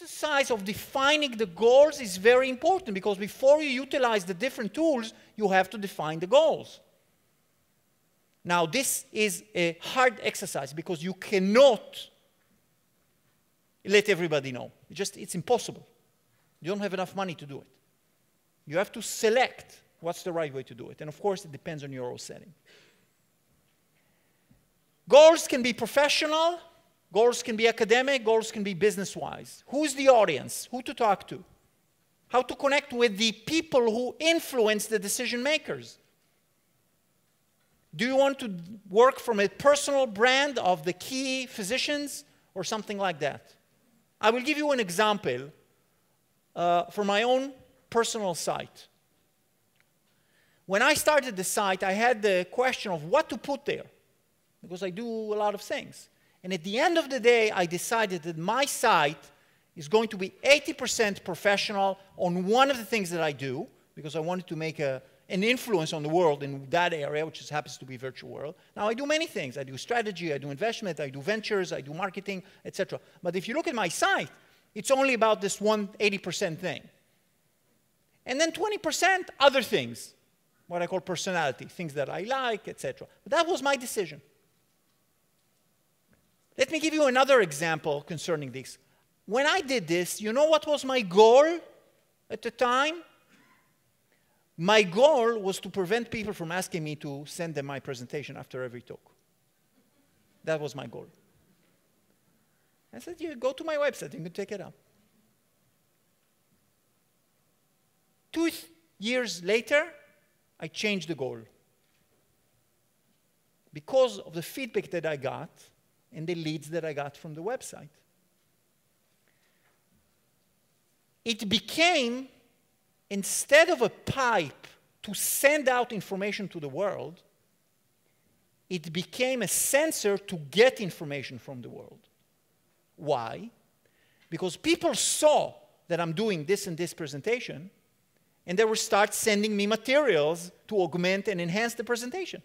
exercise of defining the goals is very important, because before you utilize the different tools, you have to define the goals. Now, this is a hard exercise because you cannot let everybody know. It's impossible. You don't have enough money to do it. You have to select what's the right way to do it. And of course, it depends on your own setting. Goals can be professional, goals can be academic, goals can be business-wise. Who's the audience? Who to talk to? How to connect with the people who influence the decision makers? Do you want to work from a personal brand of the key physicians or something like that? I will give you an example from my own personal site. When I started the site, I had the question of what to put there, because I do a lot of things. And at the end of the day, I decided that my site is going to be 80% professional on one of the things that I do, because I wanted to make an influence on the world in that area, which happens to be virtual world. Now, I do many things. I do strategy, I do investment, I do ventures, I do marketing, etc. But if you look at my site, it's only about this 80% thing. And then 20% other things, what I call personality, things that I like, etc. But that was my decision. Let me give you another example concerning this. When I did this, you know what was my goal at the time? My goal was to prevent people from asking me to send them my presentation after every talk. That was my goal. I said, you go to my website, you can take it up. 2 years later, I changed the goal. Because of the feedback that I got and the leads that I got from the website. It became, instead of a pipe to send out information to the world, it became a sensor to get information from the world. Why? Because people saw that I'm doing this and this presentation, and they would start sending me materials to augment and enhance the presentation.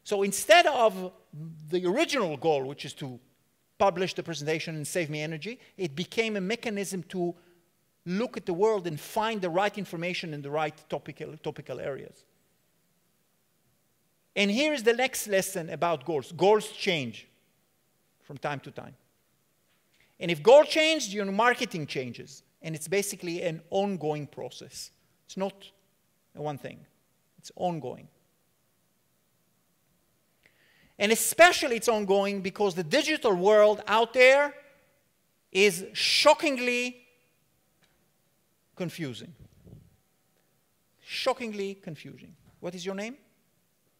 So instead of the original goal, which is to publish the presentation and save me energy, it became a mechanism to look at the world and find the right information in the right topical areas. And here is the next lesson about goals. Goals change from time to time. And if goal changes, your marketing changes. And it's basically an ongoing process. It's not one thing. It's ongoing. And especially it's ongoing because the digital world out there is shockingly confusing. Shockingly confusing. What is your name?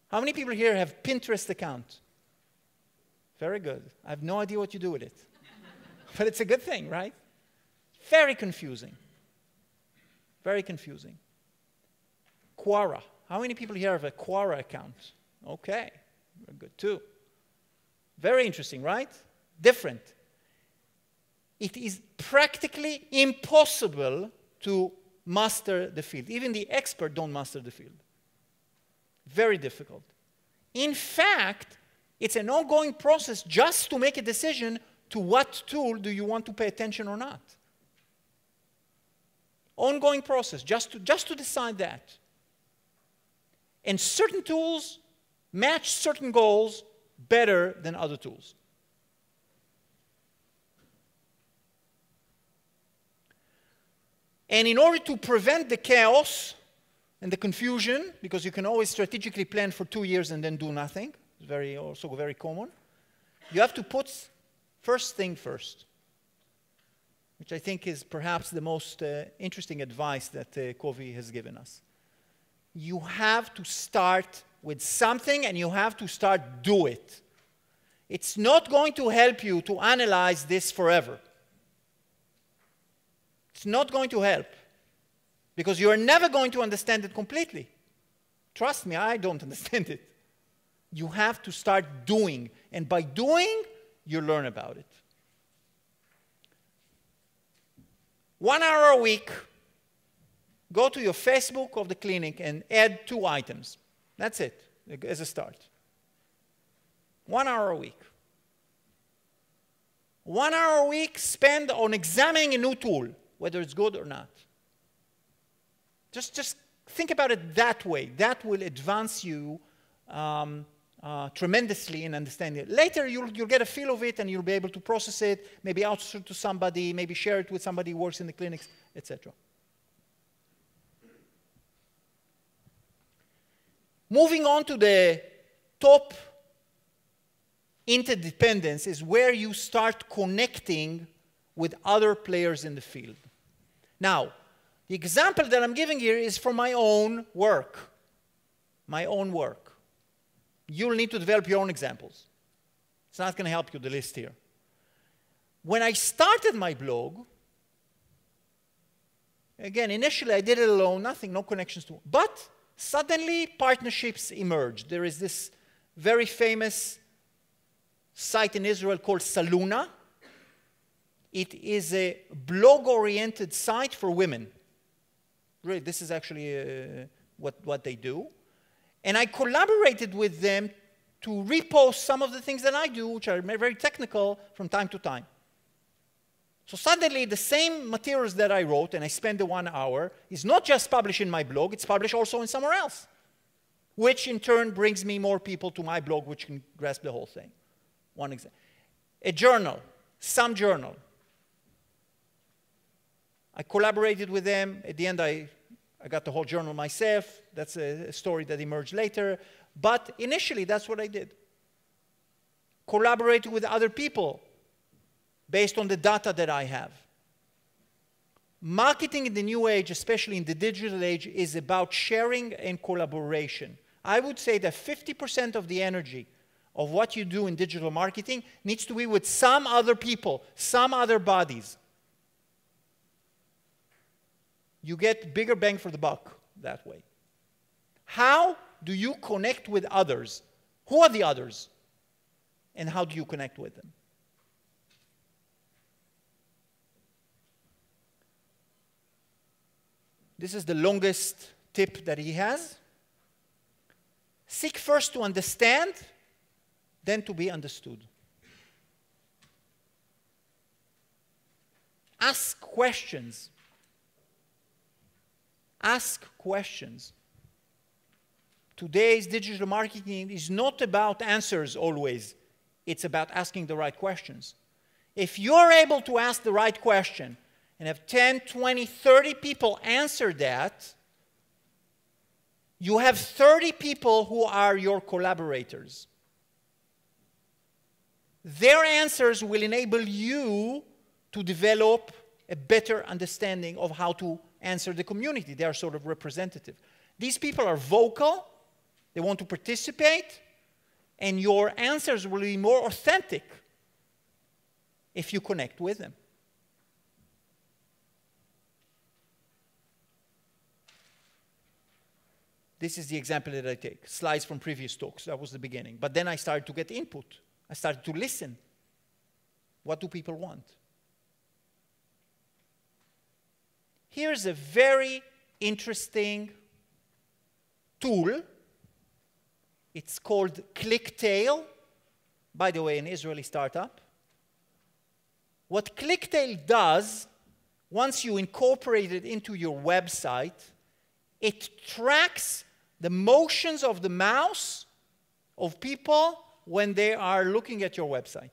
How many people here have Pinterest account? Very good. I have no idea what you do with it. But it's a good thing, right? Very confusing. Very confusing. Quora. How many people here have a Quora account? Okay. Very good, too. Very interesting, right? Different. It is practically impossible to master the field. Even the expert don't master the field. Very difficult. In fact, it's an ongoing process just to make a decision to what tool do you want to pay attention or not. Ongoing process, just to decide that. And certain tools match certain goals better than other tools. And in order to prevent the chaos and the confusion, because you can always strategically plan for 2 years and then do nothing, it's also very common, you have to put first thing first, which I think is perhaps the most interesting advice that Covey has given us. You have to start with something and you have to start do it. It's not going to help you to analyze this forever. It's not going to help because you are never going to understand it completely. Trust me, I don't understand it. You have to start doing, and by doing, you learn about it. 1 hour a week, go to your Facebook of the clinic and add 2 items. That's it, as a start. 1 hour a week. 1 hour a week spent on examining a new tool, whether it's good or not. Just think about it that way. That will advance you tremendously in understanding it. Later, you'll get a feel of it, and you'll be able to process it, maybe outsource it to somebody, maybe share it with somebody who works in the clinics, etc. Moving on to the top, interdependence is where you start connecting with other players in the field. Now, the example that I'm giving here is from my own work. My own work. You'll need to develop your own examples. It's not going to help you, the list here. When I started my blog, again, initially I did it alone, nothing, no connections to it. But suddenly partnerships emerged. There is this very famous site in Israel called Saluna. It is a blog-oriented site for women. Really, this is actually what they do. And I collaborated with them to repost some of the things that I do, which are very technical, from time to time. So suddenly, the same materials that I wrote, and I spent the 1 hour, is not just published in my blog, it's published also in somewhere else, which in turn brings me more people to my blog, which can grasp the whole thing. One example. A journal, some journal. I collaborated with them. At the end, I got the whole journal myself. That's a story that emerged later. But initially, that's what I did. Collaborated with other people based on the data that I have. Marketing in the new age, especially in the digital age, is about sharing and collaboration. I would say that 50% of the energy of what you do in digital marketing needs to be with some other people, some other bodies. You get bigger bang for the buck that way. How do you connect with others? Who are the others? And how do you connect with them? This is the longest tip that he has. Seek first to understand, then to be understood. Ask questions. Ask questions. Today's digital marketing is not about answers always. It's about asking the right questions. If you're able to ask the right question and have 10, 20, 30 people answer that, you have 30 people who are your collaborators. Their answers will enable you to develop a better understanding of how to answer the community. They are sort of representative. These people are vocal, they want to participate, and your answers will be more authentic if you connect with them. This is the example that I take, slides from previous talks. That was the beginning. But then I started to get input. I started to listen. What do people want? Here's a very interesting tool. It's called ClickTail. By the way, an Israeli startup. What ClickTail does, once you incorporate it into your website, it tracks the motions of the mouse of people when they are looking at your website.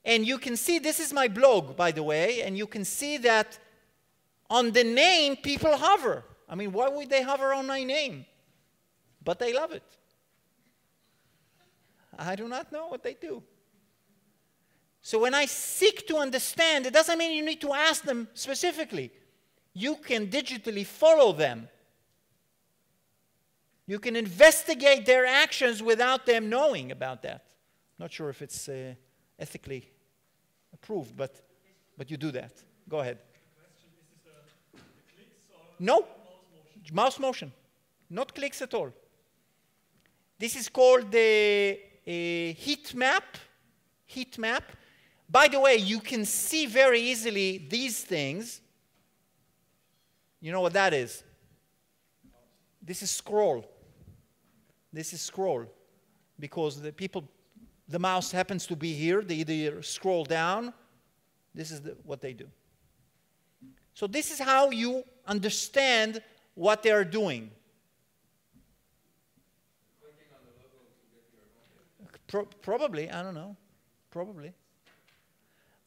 And you can see, this is my blog, by the way, and you can see that on the name, people hover. I mean, why would they hover on my name? But they love it. I do not know what they do. So when I seek to understand, it doesn't mean you need to ask them specifically. You can digitally follow them. You can investigate their actions without them knowing about that. Not sure if it's ethically approved, but you do that. Go ahead. Is this the clicks or no, mouse motion. Not clicks at all. This is called the heat map. Heat map. By the way, you can see very easily these things. You know what that is? This is scroll. This is scroll, because the mouse happens to be here. They either scroll down. This is what they do. So this is how you understand what they are doing. Clicking on the logo to get to your homepage. Probably, I don't know. Probably.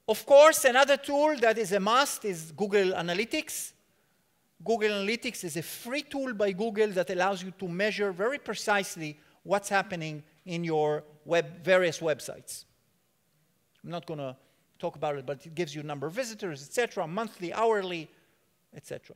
Of course, another tool that is a must is Google Analytics. Google Analytics is a free tool by Google that allows you to measure very precisely what's happening in your various websites. I'm not going to talk about it, but it gives you number of visitors, etc., monthly, hourly, etc.